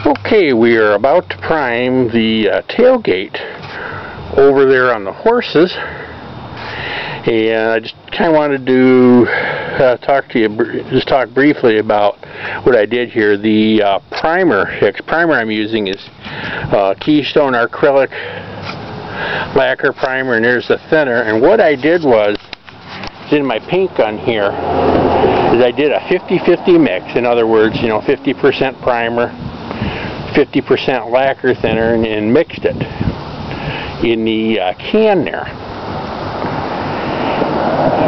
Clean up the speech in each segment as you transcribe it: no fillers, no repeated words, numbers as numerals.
Okay, we are about to prime the tailgate over there on the horses, and I just kind of wanted to talk briefly about what I did here. The primer I'm using is Keystone acrylic lacquer primer, and there's the thinner. And what I did was, in my paint gun here, is I did a 50-50 mix. In other words, 50% primer, 50% lacquer thinner, and mixed it in the can there.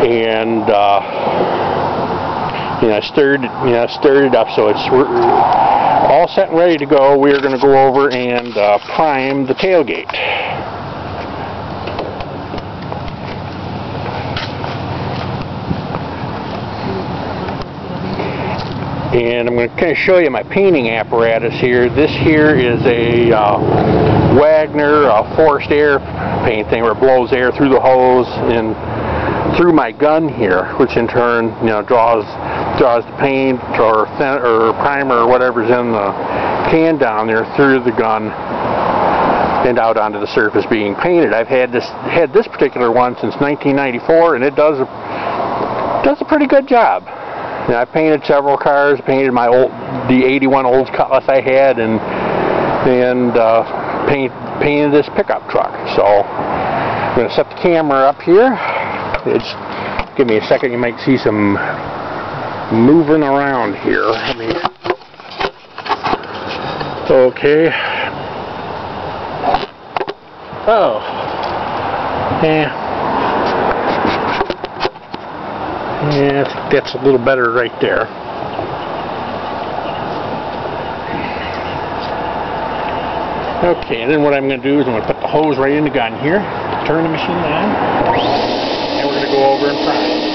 And stirred it up so it's all set and ready to go. We're going to go over and prime the tailgate. And I'm going to kind of show you my painting apparatus here. This here is a Wagner forced air paint thing where it blows air through the hose and through my gun here, which in turn draws the paint or primer or whatever's in the can down there through the gun and out onto the surface being painted. I've had this particular one since 1994, and it does a pretty good job. I've painted several cars, painted the 81 Olds Cutlass I had, and painted this pickup truck. So I'm going to set the camera up here. Give me a second, you might see some moving around here. Okay. Oh. Yeah. Yeah, I think that's a little better right there. Okay, and then what I'm going to do is I'm going to put the hose right in the gun here, turn the machine on, and we're going to go over and prime.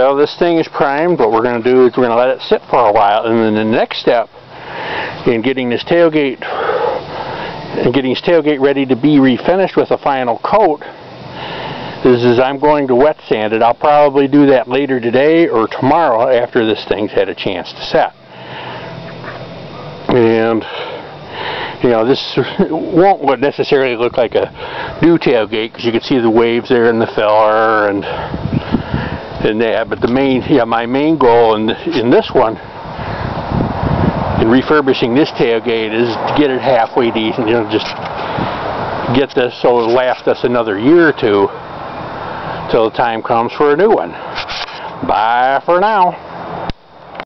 So this thing is primed. What we're going to do is we're going to let it sit for a while, and then the next step in getting this tailgate ready to be refinished with a final coat is I'm going to wet sand it. I'll probably do that later today or tomorrow after this thing's had a chance to set. And you know, this won't necessarily look like a new tailgate because you can see the waves there in the filler and that. But my main goal in this one, in refurbishing this tailgate, is to get it halfway decent. You know, just get this so it'll last us another year or two till the time comes for a new one. Bye for now.